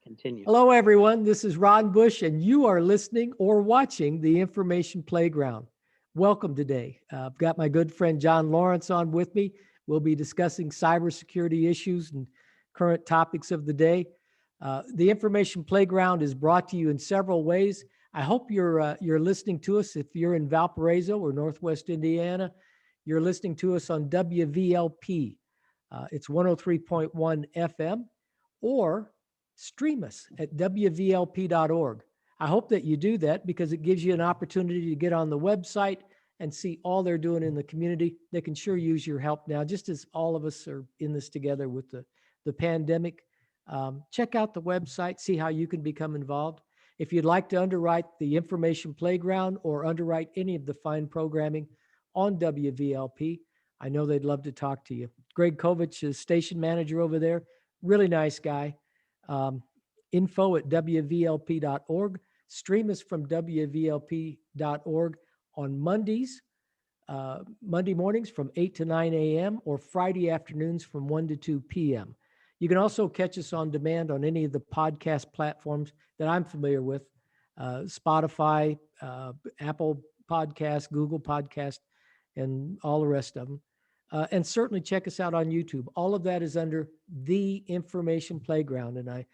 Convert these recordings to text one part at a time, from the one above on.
Continue. Hello, everyone. This is Ron Bush, and you are listening or watching the Information Playground. Welcome today. I've got my good friend John Lohrentz on with me. We'll be discussing cybersecurity issues and current topics of the day. The Information Playground is brought to you in several ways. I hope you're listening to us. If you're in Valparaiso or Northwest Indiana, you're listening to us on WVLP. It's 103.1 FM, or stream us at wvlp.org. I hope that you do that because it gives you an opportunity to get on the website and see all they're doing in the community. They can sure use your help now, just as all of us are in this together with the pandemic. Check out the website, see how you can become involved. If you'd like to underwrite the Information Playground or underwrite any of the fine programming on WVLP, I know they'd love to talk to you. Greg Kovich is station manager over there. Really nice guy. Info at wvlp.org. Stream us from wvlp.org on Mondays, Monday mornings from 8 to 9 a.m. or Friday afternoons from 1 to 2 p.m. You can also catch us on demand on any of the podcast platforms that I'm familiar with, Spotify, Apple Podcast, Google Podcast, and all the rest of them. And certainly check us out on YouTube. All of that is under The Information Playground. And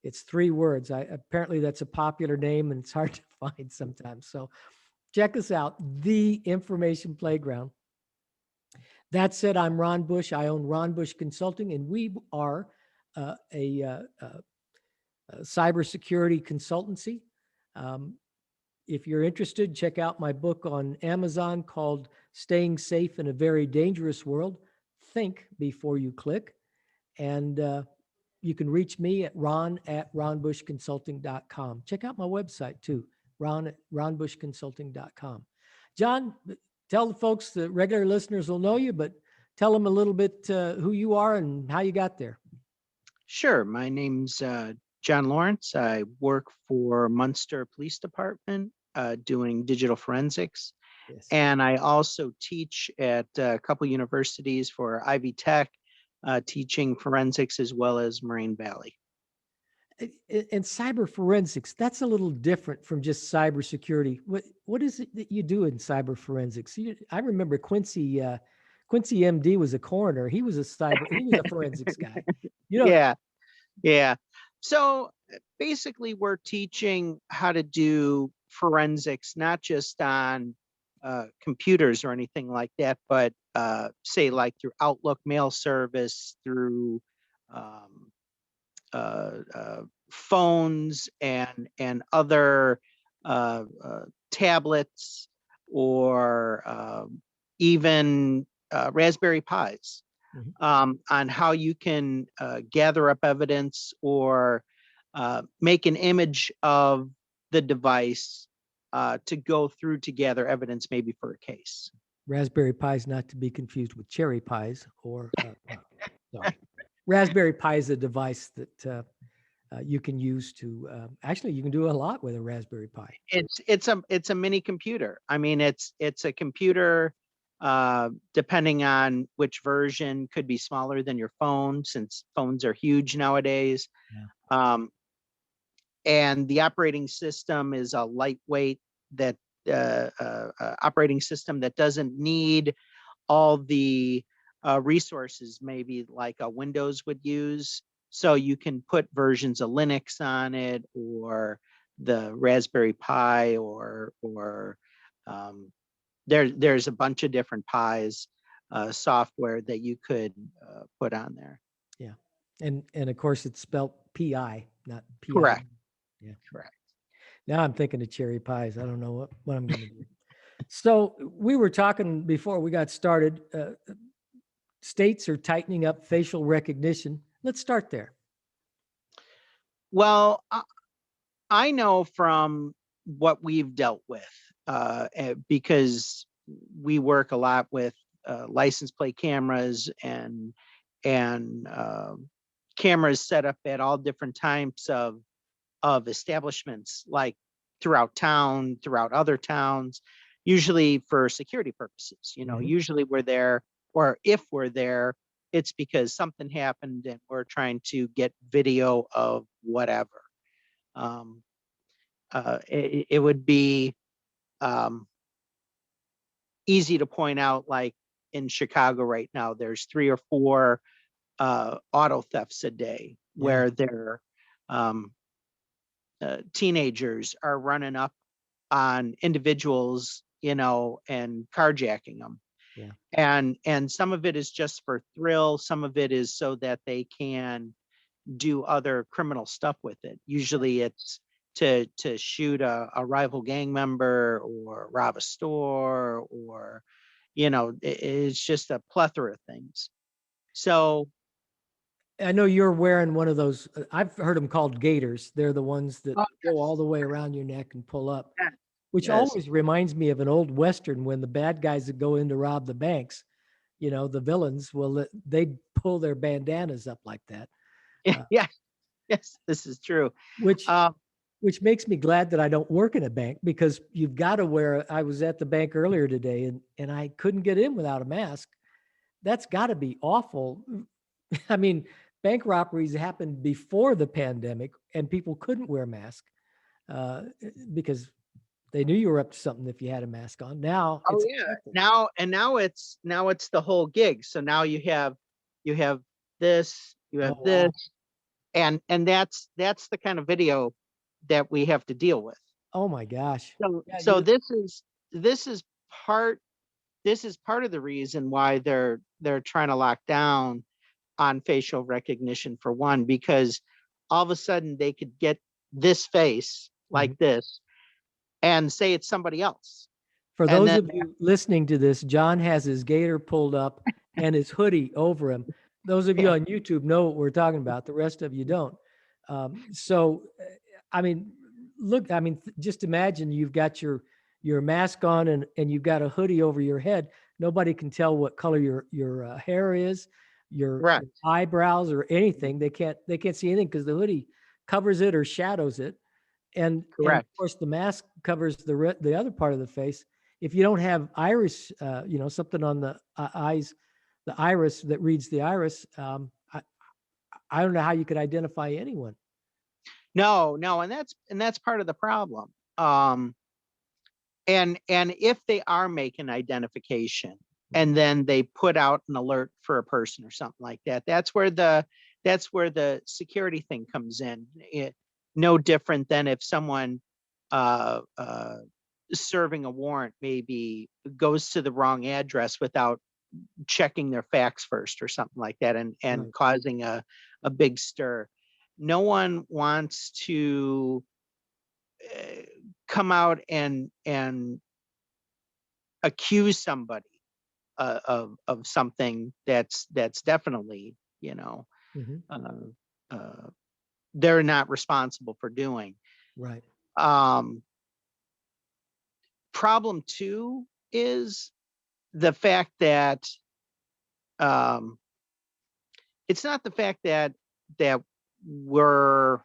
it's 3 words. Apparently that's a popular name and it's hard to find sometimes. So check us out, The Information Playground. That said, I'm Ron Bush. I own Ron Bush Consulting, and we are a cybersecurity consultancy. If you're interested, check out my book on Amazon called Staying Safe in a Very Dangerous World. Think before you click. And you can reach me at ron@ronbushconsulting.com. Check out my website too, ron@ronbushconsulting.com. John, tell the folks, the regular listeners will know you, but tell them a little bit who you are and how you got there. Sure. My name's John Lohrentz. I work for Munster Police Department doing digital forensics. Yes. And I also teach at a couple universities for Ivy Tech, teaching forensics as well as Moraine Valley. And cyber forensics, that's a little different from just cybersecurity. What is it that you do in cyber forensics? I remember Quincy MD was a coroner. He was a forensics guy. Yeah. So basically, we're teaching how to do forensics, not just on computers or anything like that, but say like through Outlook mail service, through phones and other tablets, or even Raspberry Pis, on how you can gather up evidence or make an image of the device to go through to gather evidence, maybe for a case. Raspberry Pis, not to be confused with cherry pies, or sorry. Raspberry Pi is a device that you can use to actually you can do a lot with a Raspberry Pi. It's a mini computer. I mean, it's a computer, depending on which version, could be smaller than your phone, since phones are huge nowadays. Yeah. And the operating system is a lightweight operating system that doesn't need all the resources maybe like a Windows would use. So you can put versions of Linux on it, or the Raspberry Pi, or there's a bunch of different Pis, software that you could put on there. Yeah, and of course it's spelled P-I, not P-I. Correct. Yeah, correct. Now I'm thinking of cherry pies. I don't know what I'm going to do. So we were talking before we got started. States are tightening up facial recognition. Let's start there. Well, I know from what we've dealt with, because we work a lot with license plate cameras and cameras set up at all different types of establishments, like throughout town, throughout other towns, usually for security purposes. Usually we're there, or if we're there, it's because something happened and we're trying to get video of whatever. It would be easy to point out, like in Chicago right now, there's 3 or 4 auto thefts a day where they're teenagers are running up on individuals, and carjacking them. Yeah. And some of it is just for thrill. Some of it is so that they can do other criminal stuff with it. Usually it's to shoot a rival gang member or rob a store, or, it's just a plethora of things. So I know you're wearing one of those. I've heard them called gaiters. They're the ones that Oh, go all the way around your neck and pull up, yes, which yes. always reminds me of an old Western when the bad guys that go in to rob the banks, the villains, they pull their bandanas up like that. Yeah, yes, this is true. Which makes me glad that I don't work in a bank, because you've got to wear. I was at the bank earlier today and I couldn't get in without a mask. That's got to be awful. I mean, bank robberies happened before the pandemic and people couldn't wear masks because they knew you were up to something if you had a mask on. Now Oh it's yeah. accepted. Now it's the whole gig. So now you have this, Oh, this, wow. and that's the kind of video that we have to deal with. Oh my gosh. So Yeah, so this is part of the reason why they're trying to lock down on facial recognition, for one, because all of a sudden they could get this face like this and say it's somebody else. For And those then of you listening to this, John has his gaiter pulled up and his hoodie over him. Those of you on YouTube know what we're talking about. The rest of you don't. I mean, look, just imagine you've got your mask on and you've got a hoodie over your head. Nobody can tell what color your hair is, your Correct. eyebrows, or anything. They can't see anything because the hoodie covers it or shadows it. And of Correct. course, the mask covers the other part of the face. If you don't have iris, something on the eyes, the iris that reads the iris, I don't know how you could identify anyone. No, and that's part of the problem. And if they are making identification and then they put out an alert for a person or something like that, that's where the security thing comes in. No different than if someone serving a warrant maybe goes to the wrong address without checking their facts first or something like that, and Right. causing a big stir. No one wants to come out and accuse somebody of something that's definitely, they're not responsible for doing. Right. Problem 2 is the fact that it's not the fact that we're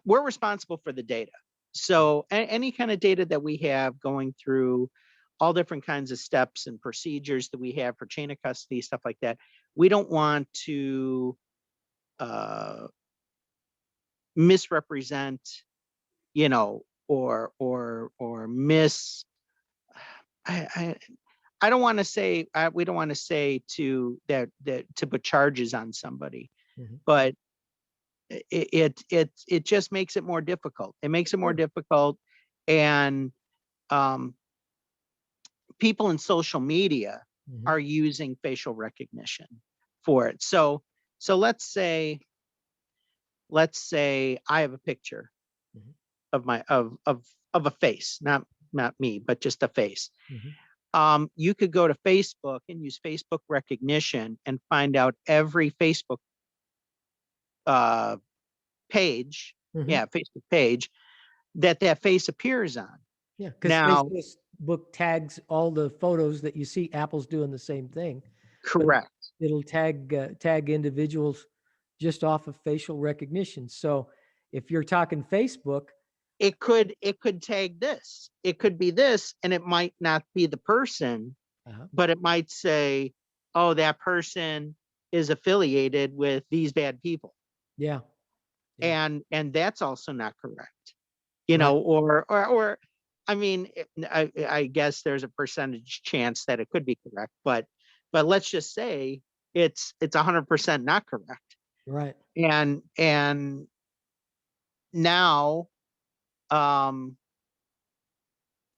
responsible for the data. So any kind of data that we have going through all different kinds of steps and procedures that we have for chain of custody, stuff like that, we don't want to misrepresent, or miss. I don't want to say we don't want to say to put charges on somebody, but it just makes it more difficult. It makes it more difficult, and people in social media are using facial recognition for it. So let's say I have a picture of my of a face, not me, but just a face. You could go to Facebook and use Facebook recognition and find out every Facebook page, Facebook page that face appears on. Yeah, because Now, Facebook tags all the photos that you see. Apple's doing the same thing. correct. It'll tag individuals just off of facial recognition. So if you're talking Facebook, it could tag this. It could be this, and it might not be the person, but it might say, oh, that person is affiliated with these bad people. Yeah. And that's also not correct, Right. or I mean, I guess there's a percentage chance that it could be correct, but let's just say it's 100% not correct. Right. And now, and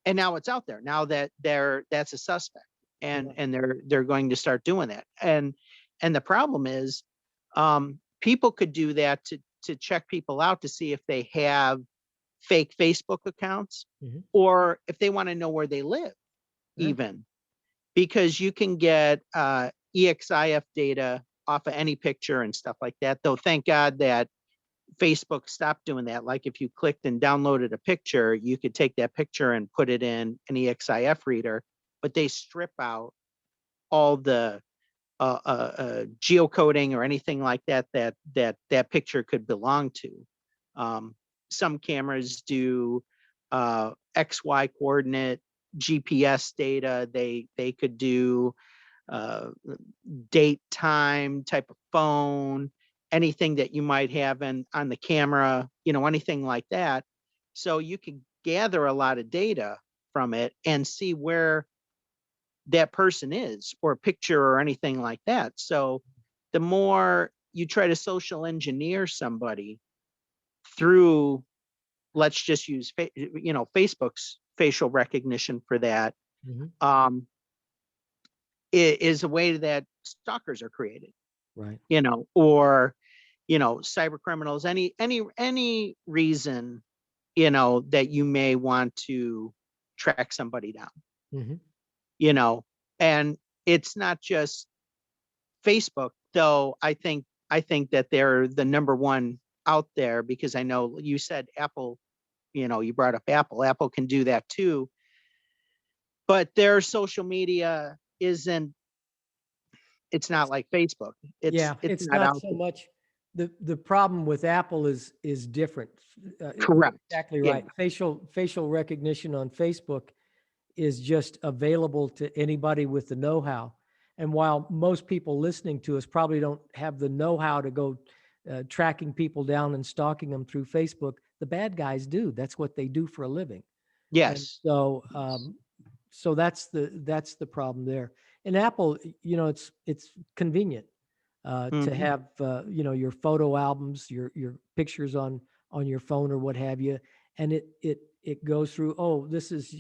now it's out there now that that's a suspect, and they're going to start doing that. And the problem is, people could do that to check people out to see if they have fake Facebook accounts, or if they want to know where they live, even, because you can get EXIF data off of any picture and stuff like that. Though thank God that Facebook stopped doing that. Like if you clicked and downloaded a picture, you could take that picture and put it in an EXIF reader, but they strip out all the geocoding or anything like that picture could belong to. Some cameras do XY coordinate GPS data. They could do date, time, type of phone, anything that you might have on the camera, anything like that. So you can gather a lot of data from it and see where that person is, or a picture or anything like that. So the more you try to social engineer somebody through, let's just use Facebook's facial recognition for that, is a way that stalkers are created, right? Or cyber criminals, any reason that you may want to track somebody down, and it's not just Facebook, though. I think that they're the number one out there, because I know you said Apple, you brought up Apple can do that too, but their social media it's not like Facebook. It's not not out so there. much. The problem with Apple is different. Correct. Exactly right. Yeah. Facial recognition on Facebook is just available to anybody with the know-how. And while most people listening to us probably don't have the know-how to go tracking people down and stalking them through Facebook, the bad guys do. That's what they do for a living. Yes. And so that's the problem there. And Apple, it's convenient to have your photo albums, your pictures on your phone or what have you, and it goes through. Oh, this is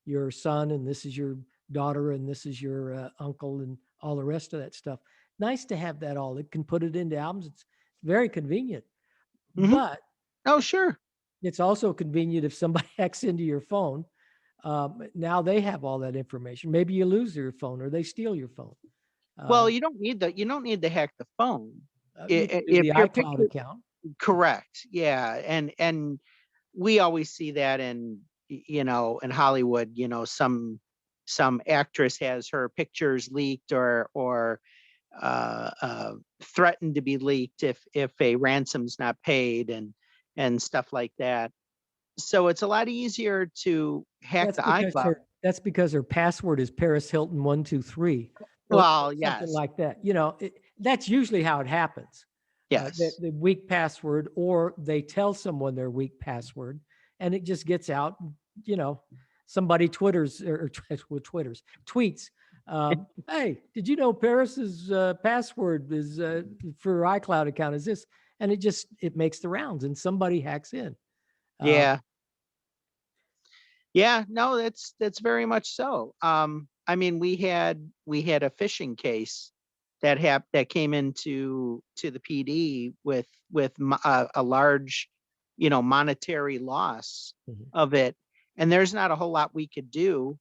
your son, and this is your daughter, and this is your uncle, and all the rest of that stuff. Nice to have that all. It can put it into albums. It's very convenient, but oh, sure, it's also convenient if somebody hacks into your phone. Now they have all that information. Maybe you lose your phone or they steal your phone. Well, you don't need to hack the phone. If the iCloud account. Correct. Yeah. And we always see that in Hollywood, some actress has her pictures leaked or threatened to be leaked if a ransom's not paid, and stuff like that. So it's a lot easier to hack the iCloud. That's because her password is Paris Hilton 123. Well, something yes, like that. That's usually how it happens. yes. The weak password, or they tell someone their weak password, and it just gets out. Somebody tweets. Hey, did you know Paris's password is for her iCloud account is this? And it makes the rounds, and somebody hacks in. Yeah. Yeah, no, that's very much so. I mean, we had a phishing case that came into the PD with a large, monetary loss of it, and there's not a whole lot we could do.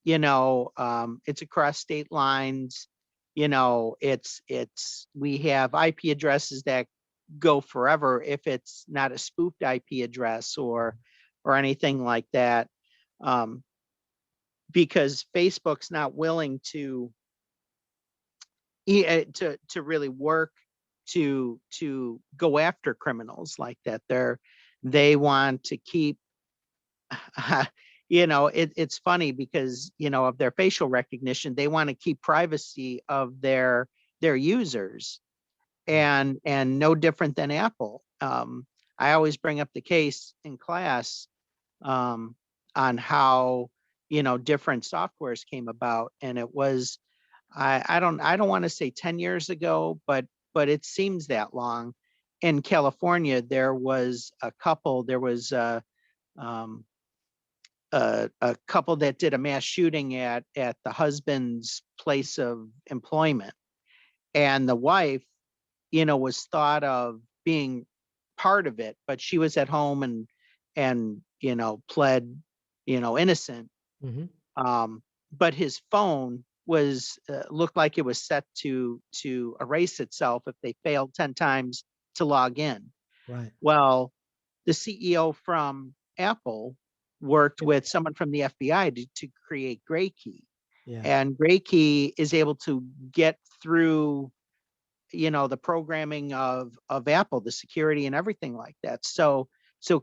It's across state lines. We have IP addresses that go forever if it's not a spoofed IP address or anything like that. Because Facebook's not willing to really work to go after criminals like that. They want to keep it's funny because, of their facial recognition, they want to keep privacy of their users, and no different than Apple. I always bring up the case in class, on how, different softwares came about. And it was, I don't want to say 10 years ago, but it seems that long. In California, there was a couple, um, a couple that did a mass shooting at the husband's place of employment. And the wife, was thought of being part of it, but she was at home and pled, innocent. Mm-hmm. But his phone was looked like it was set to erase itself if they failed 10 times to log in. Right. Well, the CEO from Apple worked with someone from the FBI to create Gray Key. Yeah. And Gray Key is able to get through, the programming of Apple, the security and everything like that. So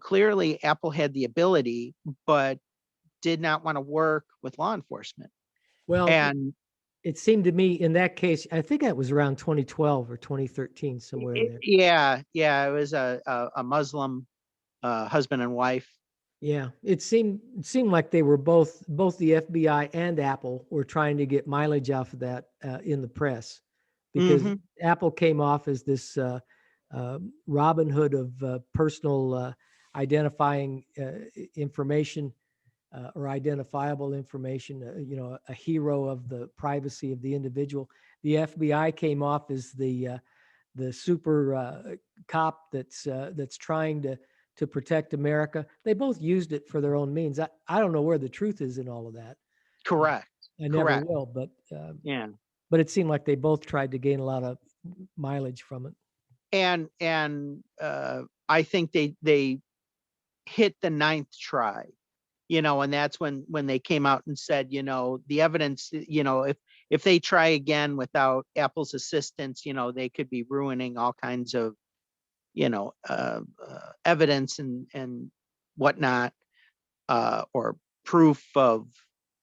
clearly Apple had the ability, but did not want to work with law enforcement. Well, And it seemed to me in that case, I think that was around 2012 or 2013, somewhere in there. yeah, it was a Muslim husband and wife. Yeah, it seemed like they were both the FBI and Apple were trying to get mileage off of that in the press, because Mhm. Apple came off as this Robin Hood of personal identifying information or identifiable information. A hero of the privacy of the individual. The FBI came off as the super cop that's trying to protect America. They both used it for their own means. I don't know where the truth is in all of that. Correct. I never Correct. will, but Yeah. but it seemed like they both tried to gain a lot of mileage from it. And I think they hit the ninth try, and that's when they came out and said, the evidence, if they try again without Apple's assistance, they could be ruining all kinds of, evidence and whatnot, or proof of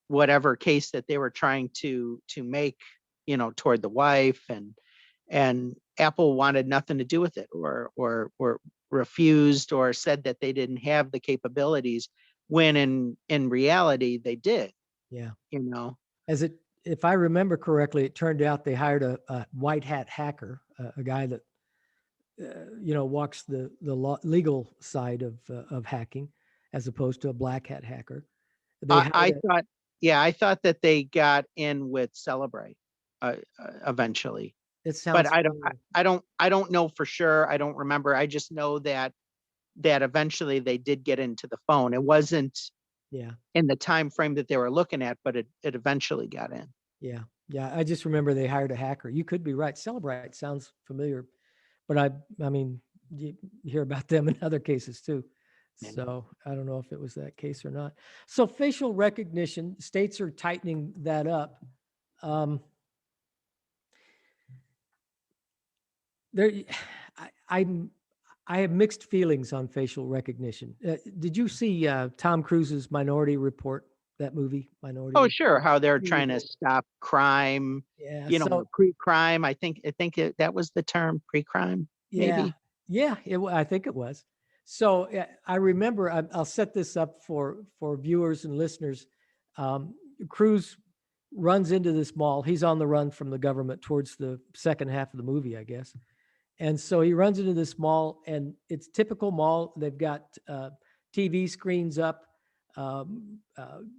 whatever case that they were trying to make, toward the wife. And Apple wanted nothing to do with it, or refused, or said that they didn't have the capabilities, when in reality they did. Yeah. If I remember correctly, it turned out they hired a white hat hacker, a guy that walks the legal side of hacking, as opposed to a black hat hacker. They I thought that they got in with Celebrate eventually, it but sounds I don't know for sure. I don't remember. I just know that eventually they did get into the phone. It wasn't in the time frame that they were looking at, but it eventually got in. Yeah. I just remember they hired a hacker. You could be right. Celebrate sounds familiar, but I mean, you hear about them in other cases too. So I don't know if it was that case or not. So facial recognition, states are tightening that up. There, I have mixed feelings on facial recognition. Did you see Tom Cruise's Minority Report? That movie, Minority Oh, Report? sure. How they're trying to stop crime, Yeah. or pre-crime. I think that was the term, pre-crime. Maybe. Yeah. I think it was. So I remember. I'll set this up for viewers and listeners. Cruise runs into this mall. He's on the run from the government towards the second half of the movie, I guess. And so he runs into this mall, and it's typical mall. They've got TV screens up,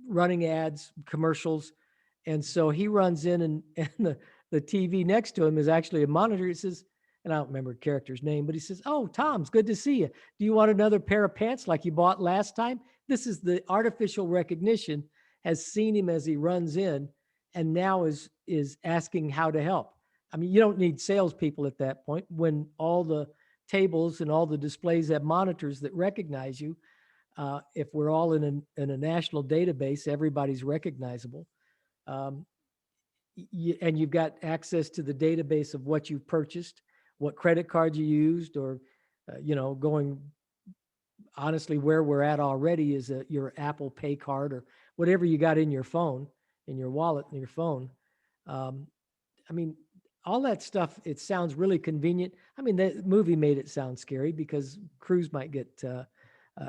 running ads, commercials. And so he runs in, and the TV next to him is actually a monitor. He says, and I don't remember the character's name, but he says, "Oh, Tom, it's good to see you. Do you want another pair of pants like you bought last time?" This is the artificial recognition has seen him as he runs in, and now is asking how to help. I mean, you don't need salespeople at that point when all the tables and all the displays have monitors that recognize you. If we're all in a national database, everybody's recognizable. And you've got access to the database of what you've purchased, what credit card you used, or going honestly, where we're at already is your Apple Pay card or whatever you got in your phone, in your wallet, in your phone. I mean, all that stuff, it sounds really convenient. I mean, the movie made it sound scary because crews might get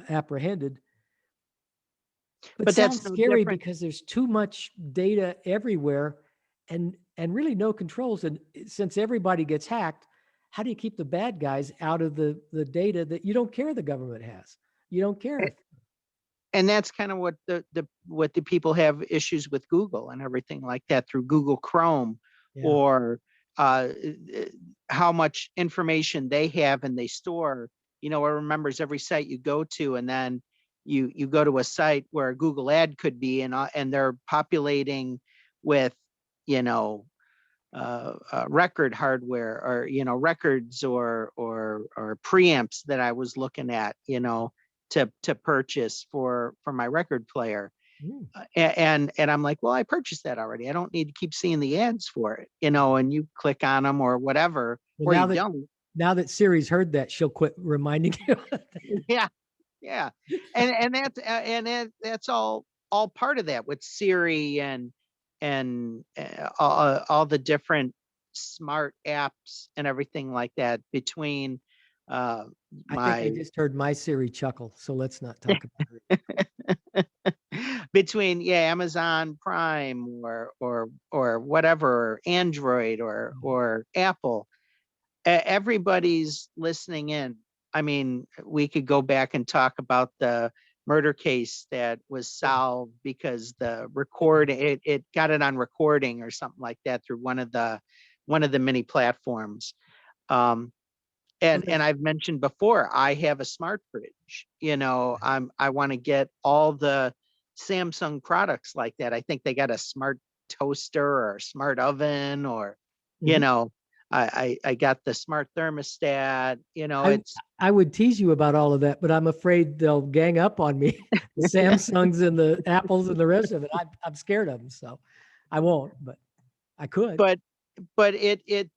apprehended. But But that's sounds no scary different. because there's too much data everywhere and really no controls. And since everybody gets hacked, how do you keep the bad guys out of the data that you don't care the government has? You don't care if And that's kind of what the people have issues with Google and everything like that through Google Chrome, yeah. or uh, how much information they have and they store. It remembers every site you go to, and then you go to a site where a Google ad could be, and they're populating with you know record hardware, or records, or preamps that I was looking at, to purchase for my record player. Mm. And I'm like, well, I purchased that already. I don't need to keep seeing the ads for it, and you click on them or whatever, Well, or you don't. now that Siri's heard that, she'll quit reminding you. Yeah, yeah, and that's all part of that with Siri and all the different smart apps and everything like that between uh I think I my just heard my Siri chuckle, so let's not talk about it. between, Amazon Prime, or whatever, or Android, or Apple. Everybody's listening in. I mean, we could go back and talk about the murder case that was solved because it got it on recording or something like that through one of the many platforms. Um, Well, and I've mentioned before, I have a smart fridge. I want to get all the Samsung products like that. I think they got a smart toaster or a smart oven, or you mhm. know, I got the smart thermostat. I It's I would tease you about all of that, but I'm afraid they'll gang up on me. The Samsungs and the Apples and the rest of it. I'm scared of them, so I won't, but I could. but it it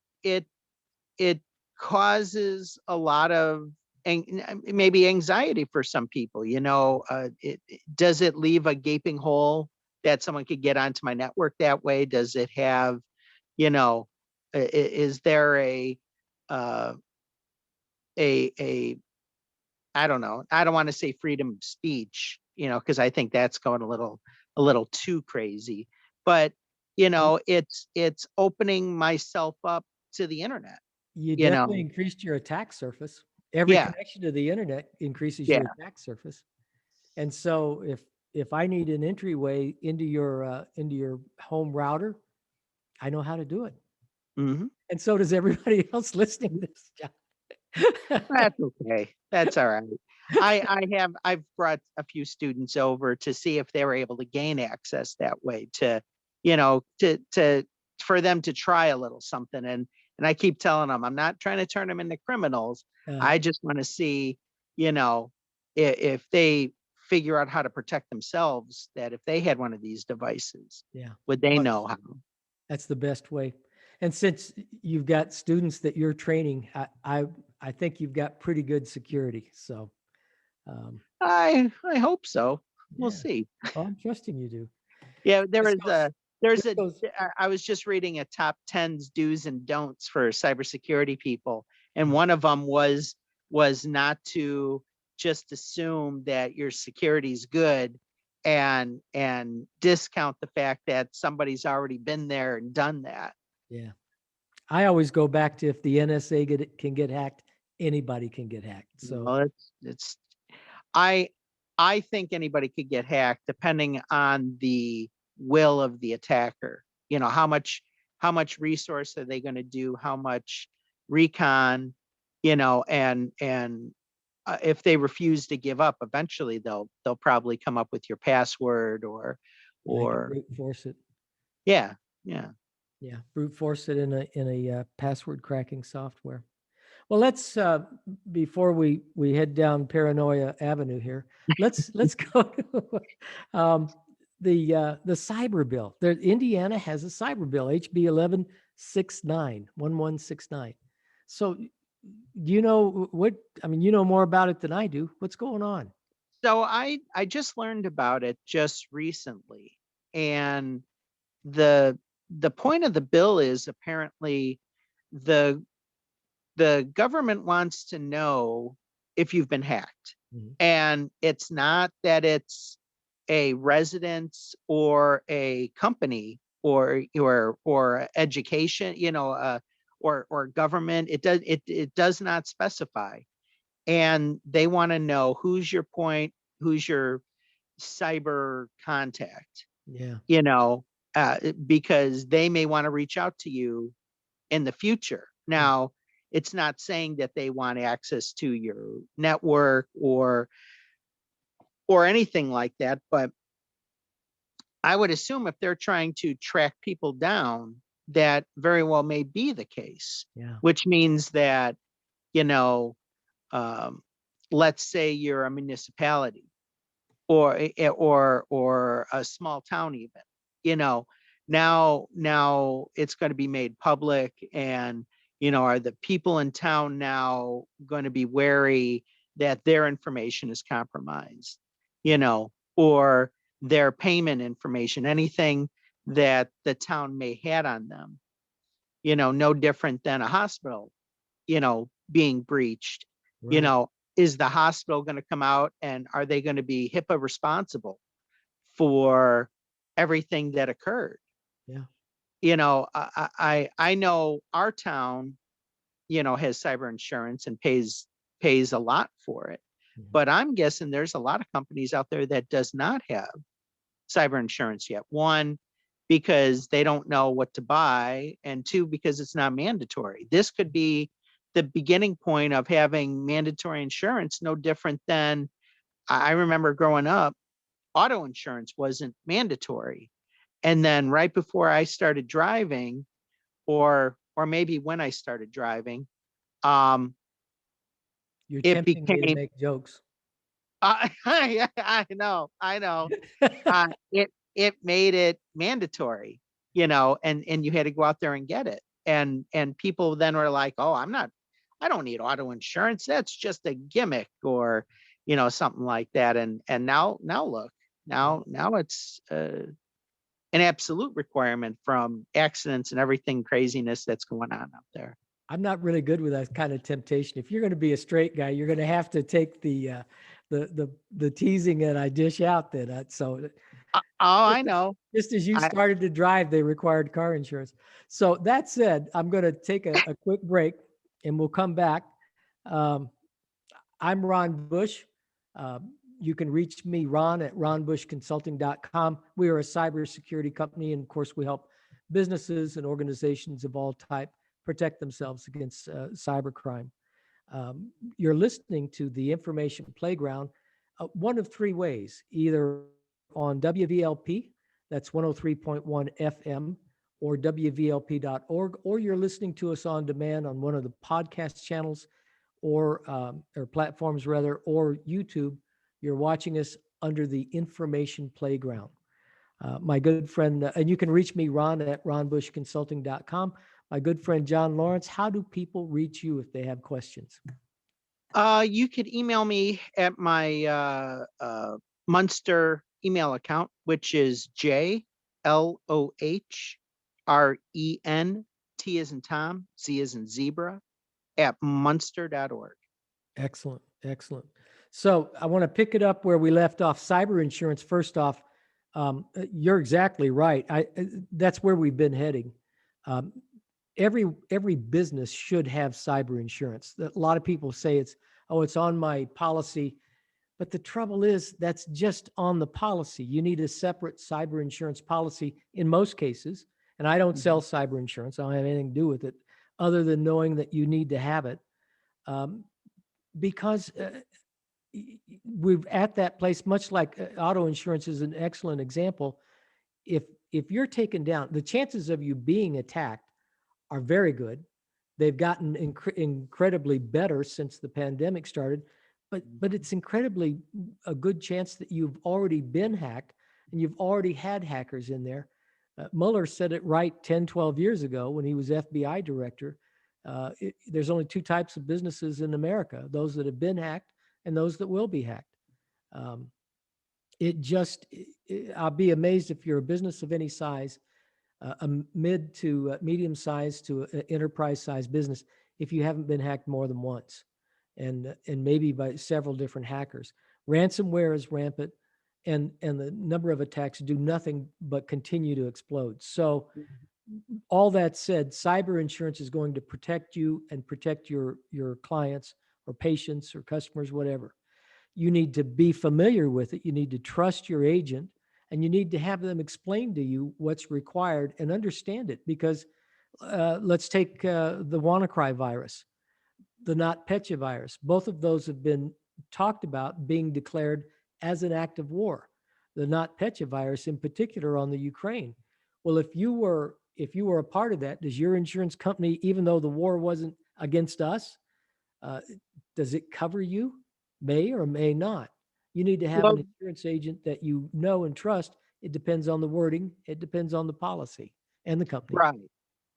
causes a lot of maybe anxiety for some people. Does it leave a gaping hole that someone could get onto my network that way? Does it have, you know, is there uh, a I don't know. I don't want to say freedom of speech, because I think that's going a little too crazy. But it's opening myself up to the internet. You You definitely know, increased your attack surface. Every yeah, connection to the internet increases yeah. your attack surface. And so if I need an entryway into your home router, I know how to do it. Hmm. And so does everybody else listening to this, John. That's okay. That's all right. I've brought a few students over to see if they were able to gain access that way, to for them to try a little something. And I keep telling them, I'm not trying to turn them into criminals. Uh, I just want to see, if they figure out how to protect themselves, that if they had one of these devices, yeah. would they Well, know how? that's the best way. And since you've got students that you're training, I think you've got pretty good security. So I hope so. We'll yeah, see. well, I'm trusting you do. Yeah, This goes, there's this a goes, I was just reading a top 10's do's and don'ts for cybersecurity people, and mm, one of them was not to just assume that your security is good, and discount the fact that somebody's already been there and done that. yeah. I always go back to if the NSA can get hacked, anybody can get hacked. So Well, it's I I think anybody could get hacked depending on the will of the attacker. How much resource are they going to do? How much recon? And if they refuse to give up, eventually they'll probably come up with your password, or they can or brute force it. yeah, yeah. Yeah, brute force it in a password cracking software. Well, let's before we head down Paranoia Avenue here, let's go to the cyber bill. Indiana has a cyber bill, HB 1169. So you know what, I mean, you know more about it than I do. What's going on? So I just learned about it just recently, and the the point of the bill is apparently the the government wants to know if you've been hacked. Mhm. And it's not that it's a residence or a company or education, or government. It does not specify. And they want to know who's your cyber contact, Yeah. you know, because they may want to reach out to you in the future. Mm. Now, it's not saying that they want access to your network or anything like that, but I would assume if they're trying to track people down, that very well may be the case, Yeah. which means that, you know, um, let's say you're a municipality or a small town even, you know, now it's going to be made public, and are the people in town now going to be wary that their information is compromised, or their payment information, anything that the town may had on them, no different than a hospital, being breached, you Right. know, is the hospital going to come out and are they going to be HIPAA responsible for everything that occurred? Yeah. I know our town, has cyber insurance and pays a lot for it. Mhm. But I'm guessing there's a lot of companies out there that does not have cyber insurance yet. One, because they don't know what to buy, and two, because it's not mandatory. This could be the beginning point of having mandatory insurance, no different than I remember growing up, auto insurance wasn't mandatory. And then right before I started driving, or maybe when I started driving, um, You're it tempting me to became make jokes. I know. It made it mandatory, and you had to go out there and get it. And people then were like, "Oh, I don't need auto insurance. That's just a gimmick," or something like that. And now look, now it's an absolute requirement from accidents and everything craziness that's going on out there. I'm not really good with that kind of temptation. If you're going to be a straight guy, you're going to have to take the teasing that I dish out. So Oh, just I as, know. just as you I started to drive, they required car insurance. So that said, I'm going to take a quick break, and we'll come back. Um, I'm Ron Bush. Uh, you can reach me, Ron, at ronbushconsulting.com. We are a cybersecurity company, and of course, we help businesses and organizations of all type protect themselves against cybercrime. You're listening to the Information Playground one of three ways, either on WVLP, that's 103.1 FM, or WVLP.org, or you're listening to us on demand on one of the podcast channels or platforms rather, or YouTube. You're watching us under the Information Playground. My good friend, and you can reach me, Ron, at ronbushconsulting.com. My good friend, John Lohrentz, how do people reach you if they have questions? You could email me at my Munster email account, which is JLOHRENT as in Tom, Z as in zebra, at munster.org. Excellent. Excellent. So I want to pick it up where we left off. Cyber insurance, first off, you're exactly right. That's where we've been heading. Um, every business should have cyber insurance. A lot of people say it's on my policy, but the trouble is that's just on the policy. You need a separate cyber insurance policy in most cases. And I don't sell cyber insurance. I don't have anything to do with it other than knowing that you need to have it. Because we're at that place, much like auto insurance is an excellent example. If you're taken down, the chances of you being attacked are very good. They've gotten incredibly better since the pandemic started, but it's incredibly a good chance that you've already been hacked and you've already had hackers in there. Mueller said it right 10, 12 years ago when he was FBI director. There's only two types of businesses in America: those that have been hacked and those that will be hacked. I'll be amazed if you're a business of any size, a mid to medium size to enterprise size business, if you haven't been hacked more than once, and maybe by several different hackers. Ransomware is rampant, and the number of attacks do nothing but continue to explode. So all that said, cyber insurance is going to protect you and protect your clients or patients or customers, whatever. You need to be familiar with it. You need to trust your agent, and you need to have them explain to you what's required and understand it. Because let's take the WannaCry virus, the NotPetya virus. Both of those have been talked about being declared as an act of war. The NotPetya virus, in particular, on the Ukraine. Well, if you were a part of that, does your insurance company, even though the war wasn't against us, does it cover you? May or may not. You need to have Well, an insurance agent that you know and trust. It depends on the wording. It depends on the policy and the company. right,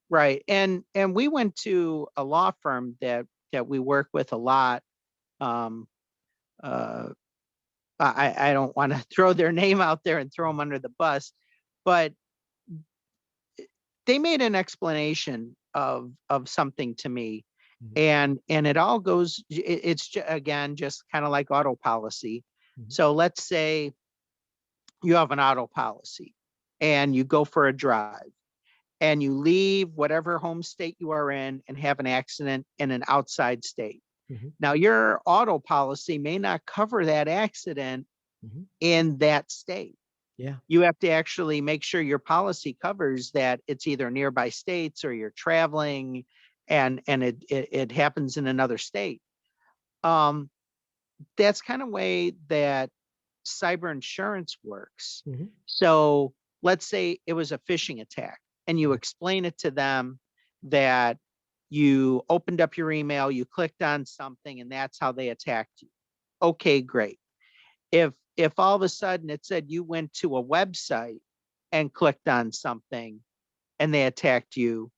right. And we went to a law firm that we work with a lot. Um, uh, I don't want to throw their name out there and throw them under the bus, but they made an explanation of something to me, and it all goes. It's again just kind of like auto policy. So let's say you have an auto policy, and you go for a drive, and you leave whatever home state you are in and have an accident in an outside state. Now, your auto policy may not cover that accident in that state. Yeah. You have to actually make sure your policy covers that it's either nearby states or you're traveling and it happens in another state. That's kind of way that cyber insurance works. So let's say it was a phishing attack, and you explain it to them that you opened up your email, you clicked on something, and that's how they attacked you. Okay, great. If all of a sudden it said you went to a website and clicked on something and they attacked you,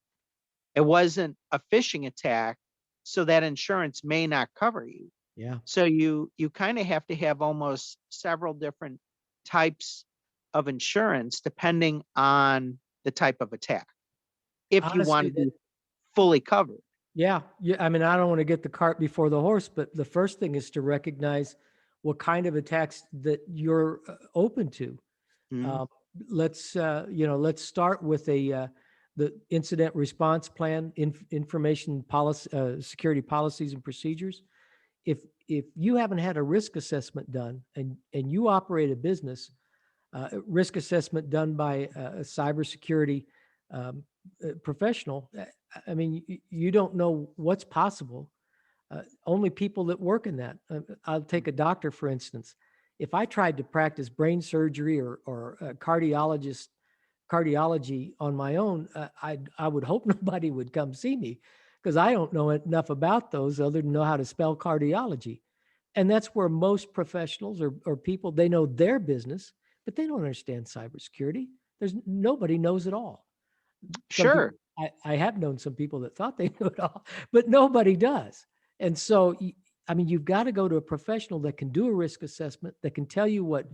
it wasn't a phishing attack, so that insurance may not cover you. Yeah. So you kind of have to have almost several different types of insurance depending on the type of attack, if you want Honestly, to be fully covered. yeah. I mean, I don't want to get the cart before the horse, but the first thing is to recognize what kind of attacks that you're open to. Mhm. Let's start with the incident response plan, information policy, security policies and procedures. If you haven't had a risk assessment done and you operate a business, risk assessment done by a cybersecurity professional, I mean, you don't know what's possible. Only people that work in that. I'll take a doctor, for instance. If I tried to practice brain surgery or cardiology on my own, I would hope nobody would come see me, because I don't know enough about those other than know how to spell cardiology. And that's where most professionals or people, they know their business, but they don't understand cybersecurity. Nobody knows it all. Some people, Sure. I have known some people that thought they knew it all, but nobody does. And so, I mean, you've got to go to a professional that can do a risk assessment, that can tell you what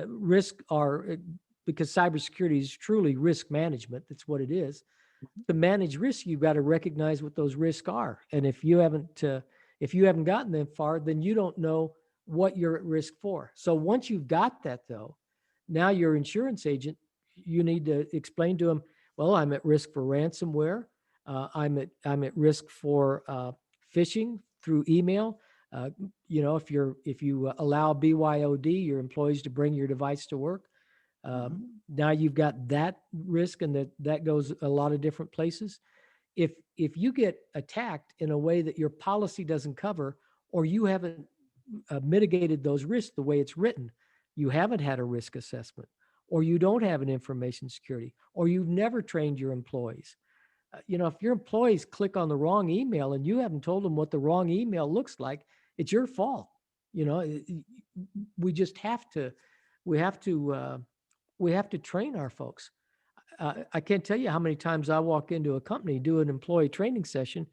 risks are, because cybersecurity is truly risk management. That's what it is. To manage risk, you've got to recognize what those risks are. And if you haven't gotten them far, then you don't know what you're at risk for. So once you've got that, though, now your insurance agent, you need to explain to them, well, I'm at risk for ransomware. I'm at risk for phishing through email. If you allow BYOD, your employees, to bring your device to work, now you've got that risk, and that goes a lot of different places. If you get attacked in a way that your policy doesn't cover, or you haven't mitigated those risks the way it's written, you haven't had a risk assessment, or you don't have an information security, or you've never trained your employees. If your employees click on the wrong email and you haven't told them what the wrong email looks like, it's your fault. We just have to, we have to train our folks. I can't tell you how many times I walk into a company, do an employee training session,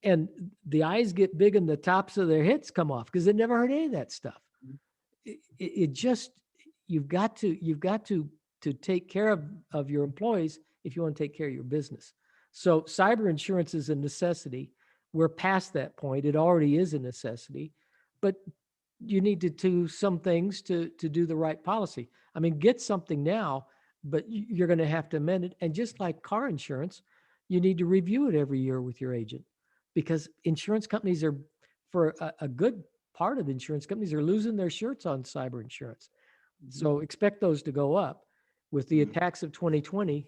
and the eyes get big and the tops of their heads come off because they never heard any of that stuff. It just, you've got to take care of your employees if you want to take care of your business. So cyber insurance is a necessity. We're past that point. It already is a necessity, but you need to do some things to do the right policy. I mean, get something now, but you're going to have to amend it. And just like car insurance, you need to review it every year with your agent, because insurance companies are, for a good part of insurance companies, are losing their shirts on cyber insurance. So expect those to go up. With the attacks of 2020,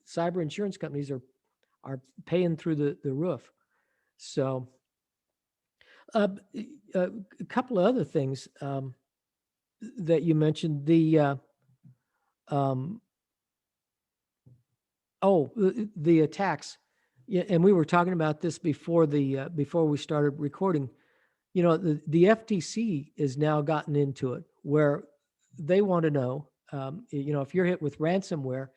cyber insurance companies are paying through the roof. So a couple of other things that you mentioned, the attacks. Yeah, and we were talking about this before we started recording. You know, the FTC has now gotten into it, where they want to know, you know, if you're hit with ransomware,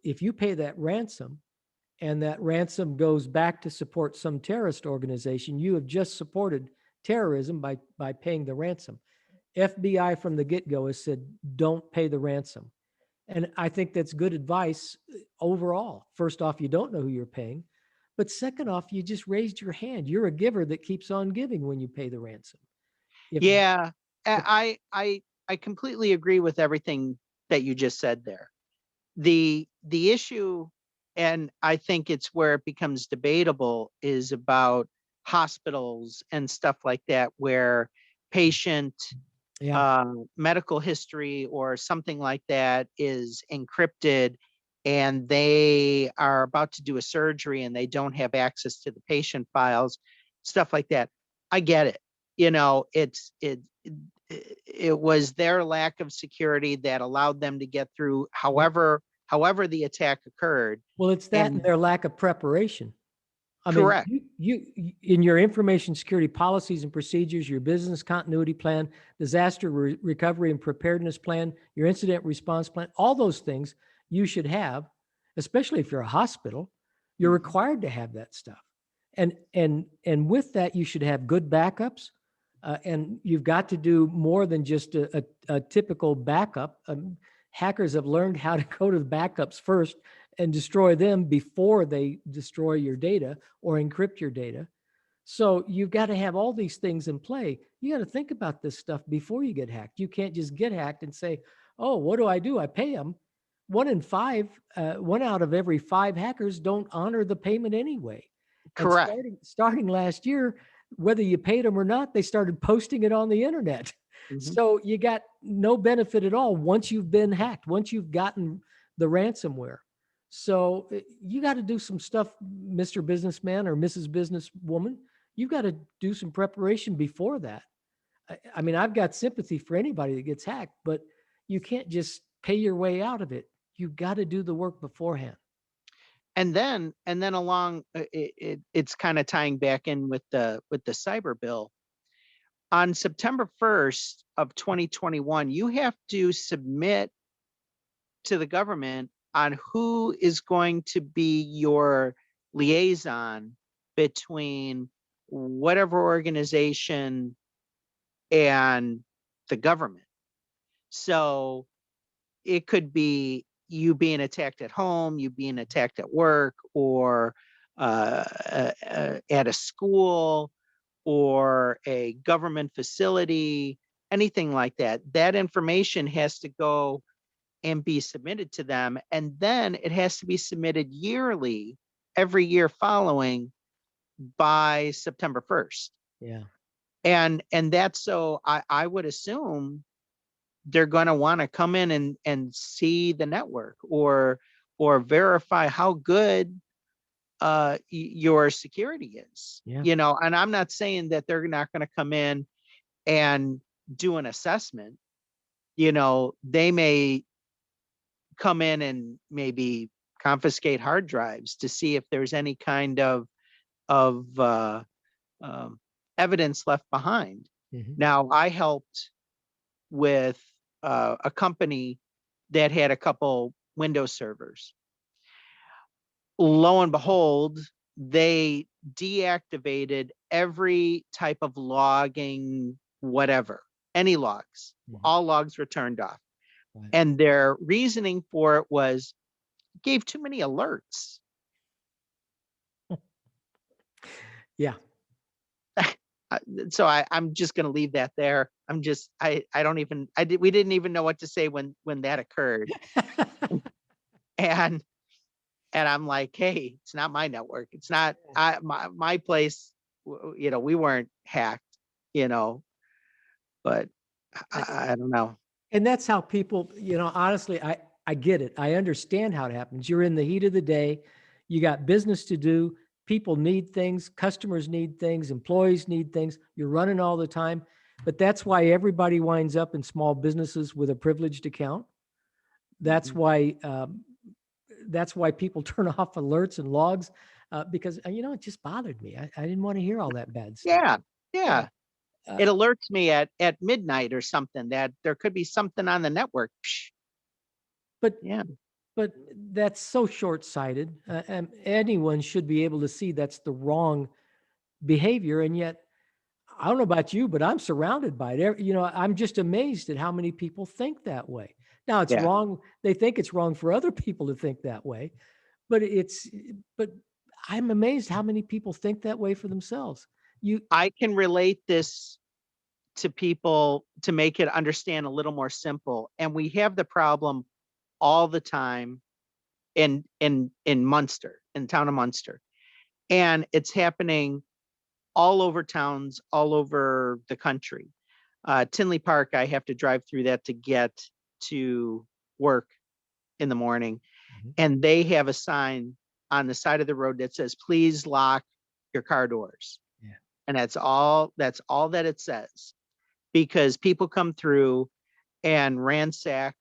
if you pay that ransom and that ransom goes back to support some terrorist organization, you have just supported terrorism by paying the ransom. FBI from the get-go has said, don't pay the ransom. And I think that's good advice overall. First off, you don't know who you're paying. But second off, you just raised your hand. You're a giver that keeps on giving when you pay the ransom. Yeah, I completely agree with everything that you just said there. The issue, and I think it's where it becomes debatable, is about hospitals and stuff like that, where patient medical history or something like that is encrypted, and they are about to do a surgery and they don't have access to the patient files, stuff like that. I get it. You know, it was their lack of security that allowed them to get through however the attack occurred. Well, it's that and their lack of preparation. I Correct. mean, you in your information security policies and procedures, your business continuity plan, disaster recovery and preparedness plan, your incident response plan, all those things you should have, especially if you're a hospital. You're required to have that stuff. And with that, you should have good backups. And you've got to do more than just a typical backup. Hackers have learned how to go to the backups first and destroy them before they destroy your data or encrypt your data. So you've got to have all these things in play. You got to think about this stuff before you get hacked. You can't just get hacked and say, oh, what do? I pay them. One out of every 5 hackers don't honor the payment anyway. Correct. And starting last year, whether you paid them or not, they started posting it on the internet. So you got no benefit at all once you've been hacked, once you've gotten the ransomware. So you got to do some stuff, Mr. Businessman or Mrs. Businesswoman. You've got to do some preparation before that. I mean, I've got sympathy for anybody that gets hacked, but you can't just pay your way out of it. You've got to do the work beforehand. And then along, it's kind of tying back in with the cyber bill. On September 1st of 2021, you have to submit to the government on who is going to be your liaison between whatever organization and the government. So it could be you being attacked at home, you being attacked at work, or at a school, or a government facility, anything like that. That information has to go and be submitted to them. And then it has to be submitted yearly, every year following, by September 1st. Yeah. And that's, so I would assume they're going to want to come in and see the network, or verify how good your security is. You know, and I'm not saying that they're not going to come in and do an assessment. You know, they may come in and maybe confiscate hard drives to see if there's any kind of evidence left behind. Now, I helped with a company that had a couple Windows servers. Lo and behold, they deactivated every type of logging, whatever, any logs. All logs were turned off. Right. And their reasoning for it was gave too many alerts. Yeah. So I'm just going to leave that there. We didn't even know what to say when that occurred. and I'm like, hey, it's not my network. It's not my place. We weren't hacked, but I don't know. And that's how people, honestly, I get it. I understand how it happens. You're in the heat of the day. You got business to do. People need things. Customers need things. Employees need things. You're running all the time. But that's why everybody winds up in small businesses with a privileged account. That's why people turn off alerts and logs because, it just bothered me. I didn't want to hear all that bad stuff. Yeah. It alerts me at midnight or something that there could be something on the network. But that's so short-sighted. And anyone should be able to see that's the wrong behavior. And yet, I don't know about you, but I'm surrounded by it. I'm just amazed at how many people think that way. Now it's wrong. They think it's wrong for other people to think that way, but I'm amazed how many people think that way for themselves. I can relate this to people to make it understand a little more simple. And we have the problem all the time in Munster, in the town of Munster. And it's happening all over towns, all over the country. Tinley Park, I have to drive through that to get to work in the morning. And they have a sign on the side of the road that says, please lock your car doors. Yeah. And that's all that it says, because people come through and ransack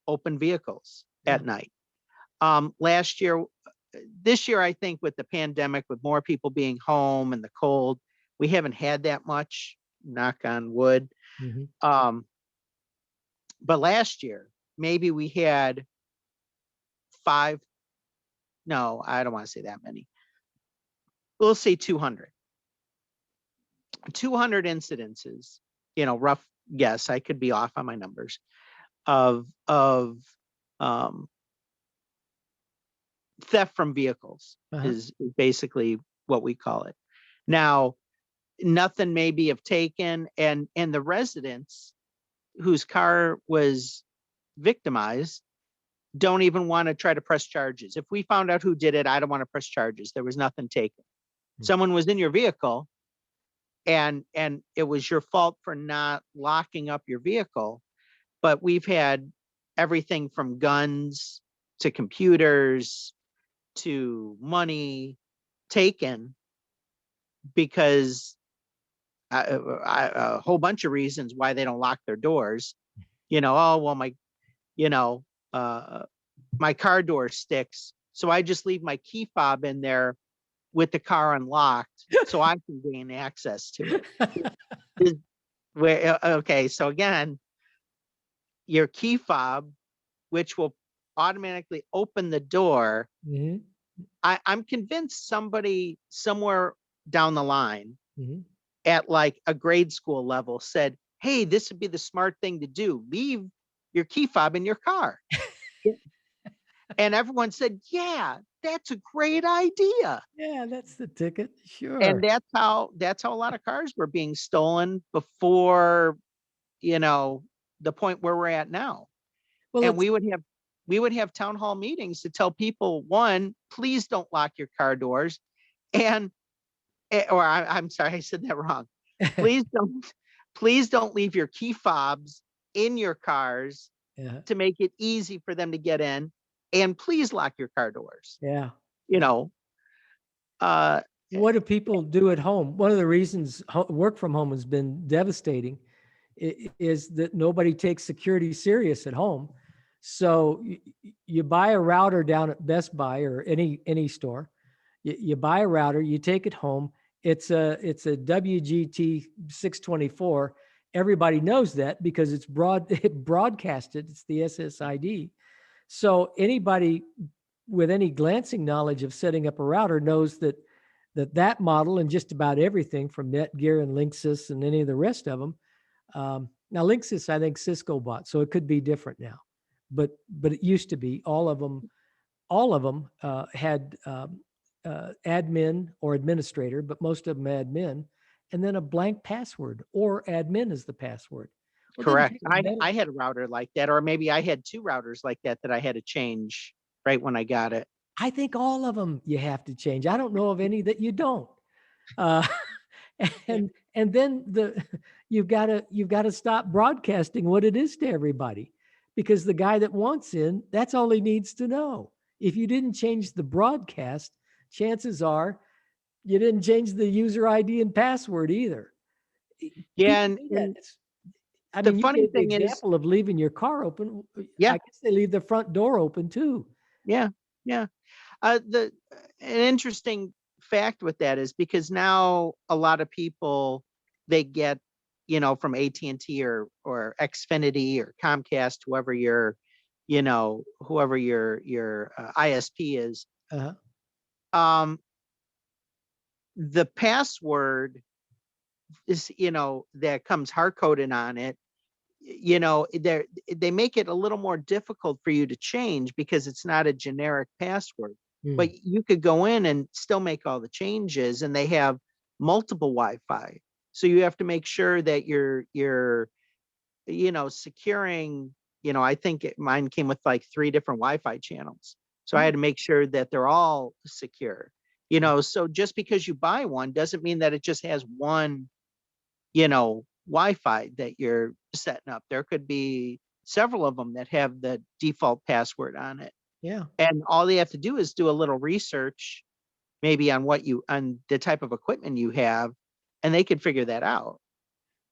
open vehicles at night. This year, I think with the pandemic, with more people being home and the cold, we haven't had that much, knock on wood. But last year, maybe we had 5. No, I don't want to say that many. We'll say 200. 200 incidences, rough guess, I could be off on my numbers, of theft from vehicles is basically what we call it. Now, nothing maybe have taken, and the residents whose car was victimized don't even want to try to press charges. If we found out who did it, I don't want to press charges. There was nothing taken. Someone was in your vehicle and it was your fault for not locking up your vehicle. But we've had everything from guns to computers to money taken because a whole bunch of reasons why they don't lock their doors. My car door sticks, so I just leave my key fob in there with the car unlocked so I can gain access to it. So again, your key fob, which will automatically open the door. I'm convinced somebody somewhere down the line at like a grade school level said, hey, this would be the smart thing to do. Leave your key fob in your car. And everyone said, yeah, that's a great idea. Yeah, that's the ticket. Sure. And that's how a lot of cars were being stolen before, the point where we're at now. Well, and we would have town hall meetings to tell people, one, please don't lock your car doors. I'm sorry, I said that wrong. Please don't leave your key fobs in your cars to make it easy for them to get in. And please lock your car doors. Yeah. What do people do at home? One of the reasons work from home has been devastating is that nobody takes security serious at home. So you buy a router down at Best Buy or any store. You buy a router, you take it home. It's a WGT 624. Everybody knows that because it's broadcasted. It's the SSID. So anybody with any glancing knowledge of setting up a router knows that model and just about everything from Netgear and Linksys and any of the rest of them. Now Linksys, I think Cisco bought, so it could be different now, but it used to be all of them had admin or administrator, but most of them admin, and then a blank password or admin is the password. Well, Correct. I had a router like that, or maybe I had two routers like that I had to change right when I got it. I think all of them you have to change. I don't know of any that you don't. Uh, and then you've got to stop broadcasting what it is to everybody, because the guy that wants in, that's all he needs to know. If you didn't change the broadcast, chances are you didn't change the user ID and password either. Yeah, I the mean, you funny gave the thing is, example of leaving your car open. yeah, I guess they leave the front door open too. yeah. An interesting fact with that is because now a lot of people, they get, from AT&T or Xfinity or Comcast, whoever your ISP is. Uh-huh. The password is, that comes hard coded on it. They make it a little more difficult for you to change because it's not a generic password. But you could go in and still make all the changes, and they have multiple Wi-Fi. So you have to make sure that you're securing, I think mine came with like 3 different Wi-Fi channels. So I had to make sure that they're all secure. So just because you buy one doesn't mean that it just has one, Wi-Fi that you're setting up. There could be several of them that have the default password on it. Yeah. And all they have to do is do a little research, maybe on the type of equipment you have, and they could figure that out.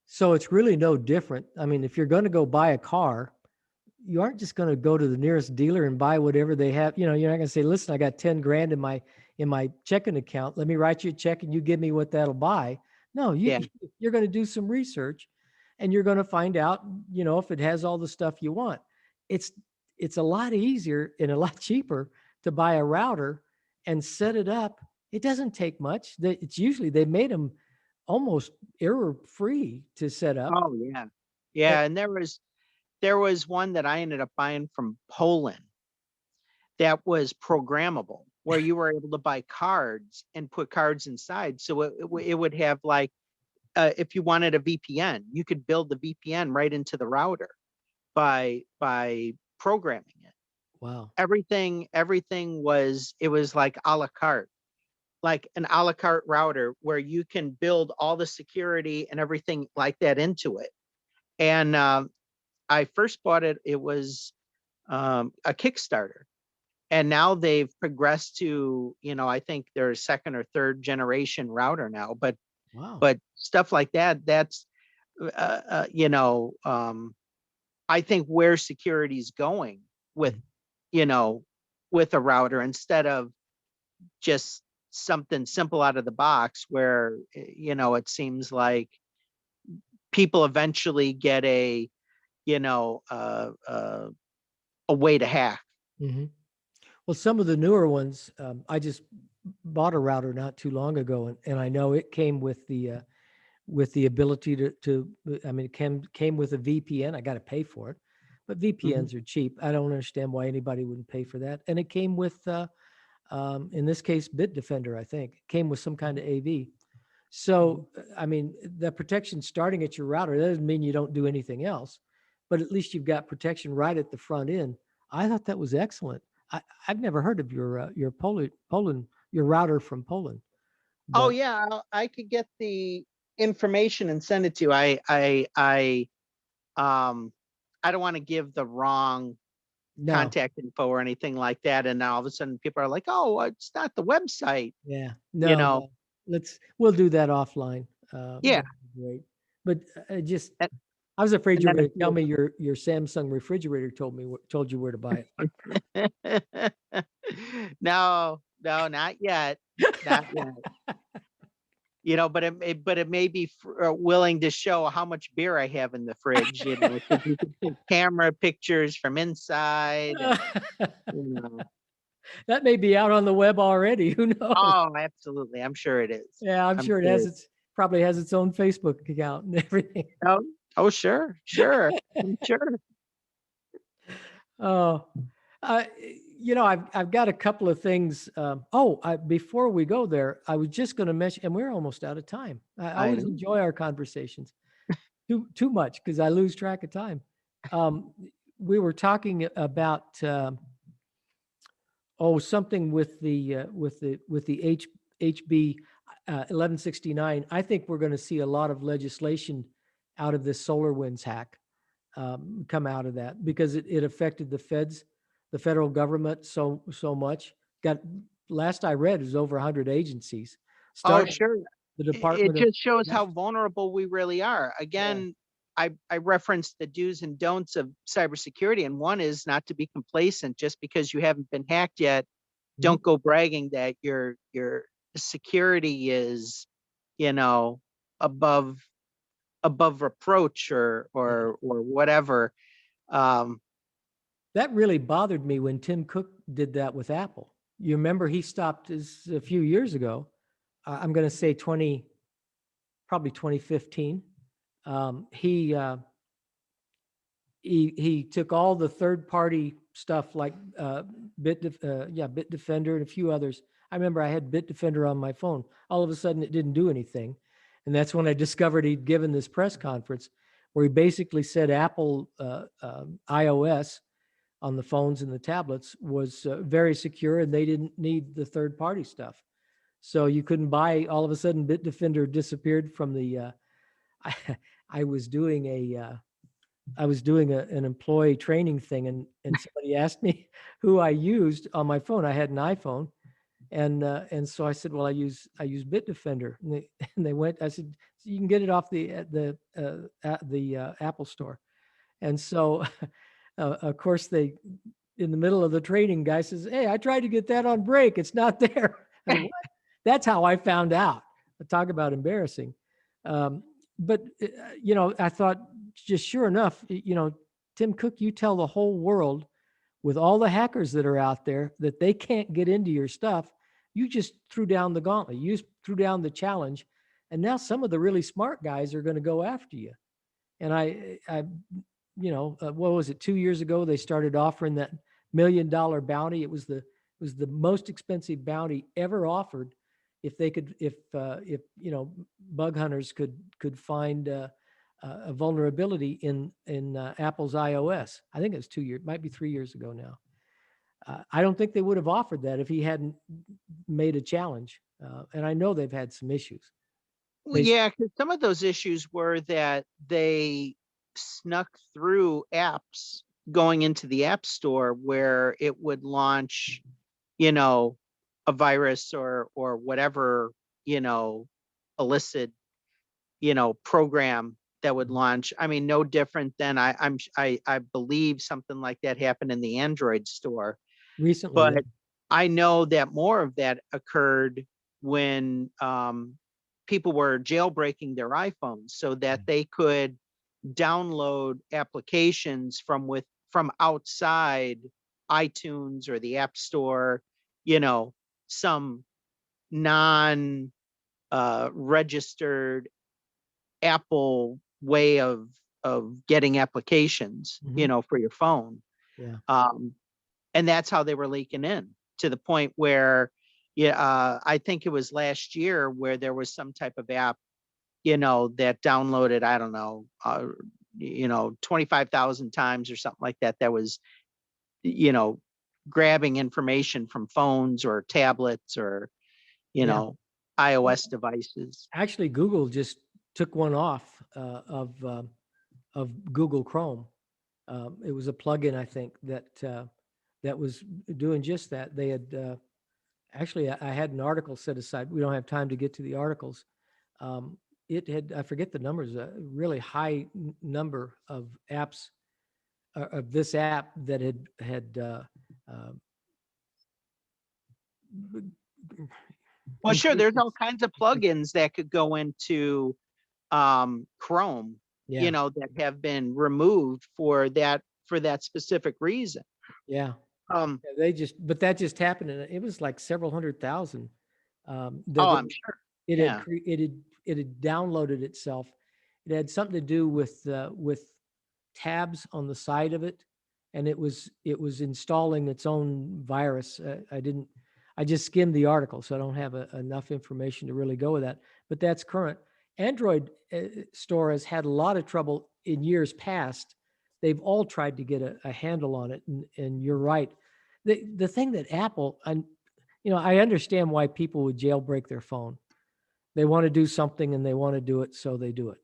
So it's really no different. I mean, if you're going to go buy a car, you aren't just going to go to the nearest dealer and buy whatever they have. You're not going to say, listen, I got 10 grand in my checking account. Let me write you a check and you give me what that'll buy. No, you're going to do some research and you're going to find out, if it has all the stuff you want. It's a lot easier and a lot cheaper to buy a router and set it up. It doesn't take much. It's usually they made them almost error-free to set up. Oh yeah. Yeah. And there was one that I ended up buying from Poland that was programmable, where you were able to buy cards and put cards inside. So it would have like, if you wanted a VPN, you could build the VPN right into the router by programming it. Wow. Everything was like a la carte, like an a la carte router where you can build all the security and everything like that into it. And I first bought it, it was a Kickstarter. And now they've progressed to, I think they're a 2nd or 3rd generation router now. But Wow. But stuff like that, that's, I think where security is going with, with a router, instead of just something simple out of the box where, it seems like people eventually get a way to hack. Mm-hmm. Well, some of the newer ones, I just bought a router not too long ago, and I know it came with the ability it came with a VPN. I got to pay for it, but VPNs are cheap. I don't understand why anybody wouldn't pay for that. And it came with, in this case, Bitdefender, I think. It came with some kind of AV. So, I mean, the protection starting at your router, that doesn't mean you don't do anything else, but at least you've got protection right at the front end. I thought that was excellent. I've never heard of your Poland, your router from Poland. Oh yeah, I could get the information and send it to you. I don't want to give the wrong contact info or anything like that. And now all of a sudden people are like, oh, it's not the website. Yeah, no. We'll do that offline. Yeah, great. But I was afraid you were going to tell me your Samsung refrigerator told you where to buy it. No, not yet. Not yet. but it may be willing to show how much beer I have in the fridge, so you can take camera pictures from inside and, you know. That may be out on the web already. Who knows? Oh, absolutely. I'm sure it is. Yeah, I'm sure it has probably has its own Facebook account and everything. Oh, sure. I'm sure. Oh, I've got a couple of things. Before we go there, I was just going to mention, and we're almost out of time. I always enjoy our conversations too much because I lose track of time. We were talking about something with the HB 1169. I think we're going to see a lot of legislation out of this SolarWinds hack come out of that because it affected the federal government so much. Last I read, it was over 100 agencies. Oh, sure. The Department it just shows how vulnerable we really are. Again, I referenced the do's and don'ts of cybersecurity, and one is not to be complacent. Just because you haven't been hacked yet, don't go bragging that your security is, above reproach or whatever. That really bothered me when Tim Cook did that with Apple. You remember he stopped a few years ago. I'm going to say probably 2015. He took all the third-party stuff like Bitdefender and a few others. I remember I had Bitdefender on my phone. All of a sudden, it didn't do anything, and that's when I discovered he'd given this press conference where he basically said Apple iOS on the phones and the tablets was very secure, and they didn't need the third-party stuff. So you couldn't buy. All of a sudden, Bitdefender disappeared from the. I was doing an employee training thing, and somebody asked me who I used on my phone. I had an iPhone, and so I said, well, I use Bitdefender, and they went. I said, so you can get it off the Apple Store, and so of course they, in the middle of the training, guy says, hey, I tried to get that on break, it's not there. I said, what? That's how I found out. Talk about embarrassing. But I thought, just sure enough, Tim Cook, you tell the whole world with all the hackers that are out there that they can't get into your stuff. You just threw down the gauntlet. You just threw down the challenge. And now some of the really smart guys are going to go after you. And what was it? 2 years ago, they started offering that $1 million bounty. It was the most expensive bounty ever offered. If bug hunters could find a vulnerability in Apple's iOS. I think it was 2 years, might be 3 years ago now. I don't think they would have offered that if he hadn't made a challenge. And I know they've had some issues. Well, yeah, because some of those issues were that they snuck through apps going into the App Store where it would launch, a virus or whatever, illicit, program that would launch. I mean, no different than I believe something like that happened in the Android store recently. But yeah. I know that more of that occurred when people were jailbreaking their iPhones so that they could download applications from outside iTunes or the App Store, some non registered Apple way of getting applications, for your phone. Yeah. And that's how they were leaking in, to the point where, I think it was last year where there was some type of app, that downloaded, I don't know, 25,000 times or something like that. That was, grabbing information from phones or tablets or, iOS devices. Actually, Google just took one off of Google Chrome. It was a plugin, I think, that was doing just that. They had actually, I had an article set aside. We don't have time to get to the articles. It had, I forget the numbers, a really high number of apps of this app that had Well, sure, there's all Impatience. kinds of plugins that could go into Chrome, Yeah, that have been removed for that specific reason. yeah. Um, Yeah, but that just happened, and it was like several 100,000. oh, That I'm sure. Yeah. it had downloaded itself. It had something to do with tabs on the side of it, and it was installing its own virus. I just skimmed the article, so I don't have enough information to really go with that. But that's current. Android store has had a lot of trouble in years past. They've all tried to get a handle on it, and you're right. The thing that Apple, and I understand why people would jailbreak their phone. They want to do something and they want to do it, so they do it.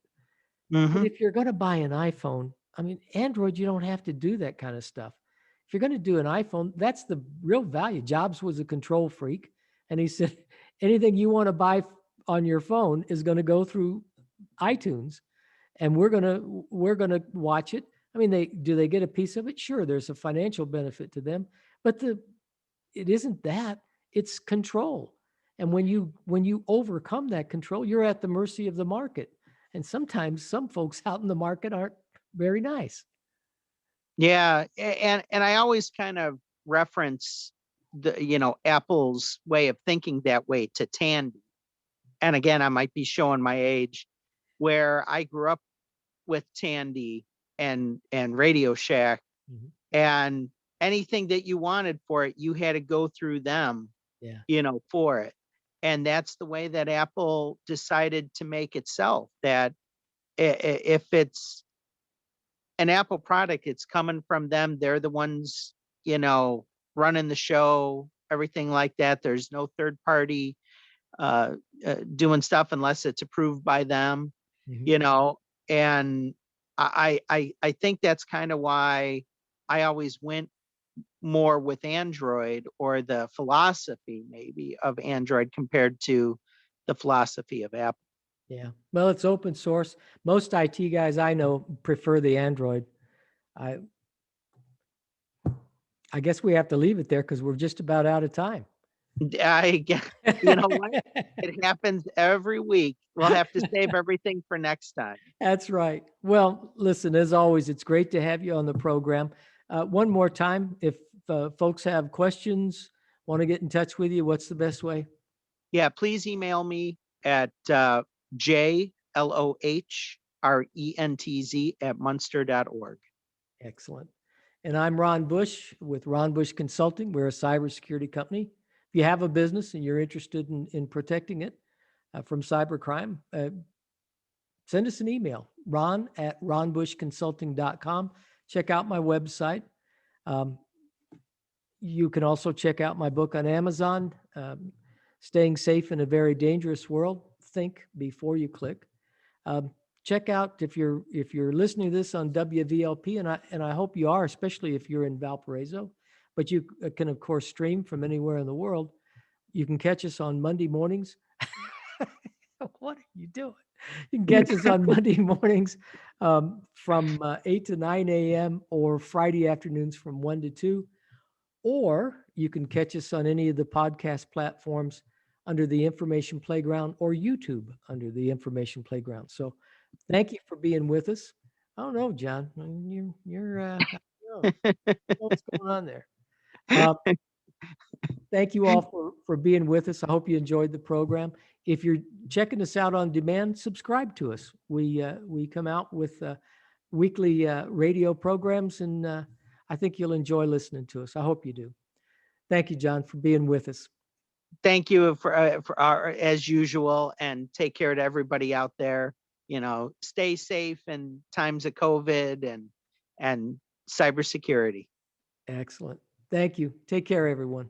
But Hmm. if you're going to buy an iPhone, I mean, Android, you don't have to do that kind of stuff. If you're going to do an iPhone, that's the real value. Jobs was a control freak, and he said, anything you want to buy on your phone is going to go through iTunes, and we're gonna watch it. I mean, they get a piece of it? Sure, there's a financial benefit to them, but it isn't that. It's control. And when you overcome that control, you're at the mercy of the market. And sometimes some folks out in the market aren't very nice. Yeah, and I always kind of reference Apple's way of thinking that way to Tandy. And again, I might be showing my age, where I grew up with Tandy and Radio Shack, Mhm. and anything that you wanted for it, you had to go through them, Yeah. for it. And that's the way that Apple decided to make itself, that if it's an Apple product, it's coming from them. They're the ones, running the show, everything like that. There's no third party doing stuff unless it's approved by them, Mhm. you know. And I think that's kind of why I always went more with Android, or the philosophy maybe of Android, compared to the philosophy of Apple. Yeah. Well, it's open source. Most IT guys I know prefer the Android. I I guess we have to leave it there because we're just about out of time. I get, you know what? It happens every week. We'll have to save everything for next time. That's right. Well, listen, as always, it's great to have you on the program. One more time, if folks have questions, want to get in touch with you, what's the best way? Yeah, please email me at jlohrentz@munster.org. Excellent. And I'm Ron Bush with Ron Bush Consulting. We're a cybersecurity company. If you have a business and you're interested in protecting it from cybercrime, send us an email, ron@ronbushconsulting.com. Check out my website. Um, you can also check out my book on Amazon, Staying Safe in a Very Dangerous World. Think before you click. Um, check out, if you're listening to this on WVLP, and I hope you are, especially if you're in Valparaiso, but you can of course stream from anywhere in the world. You can catch us on Monday mornings. What are you doing? You can catch us on Monday mornings from 8 to 9 a.m. or Friday afternoons from 1 to 2. Or you can catch us on any of the podcast platforms under the Information Playground, or YouTube under the Information Playground. So thank you for being with us. I don't know, John. I don't know what's going on there. Thank you all for being with us. I hope you enjoyed the program. If you're checking us out on demand, subscribe to us. We come out with weekly radio programs, and I think you'll enjoy listening to us. I hope you do. Thank you, John, for being with us. Thank you for our, as usual, and take care to everybody out there. Stay safe in times of COVID and cybersecurity. Excellent. Thank you. Take care, everyone.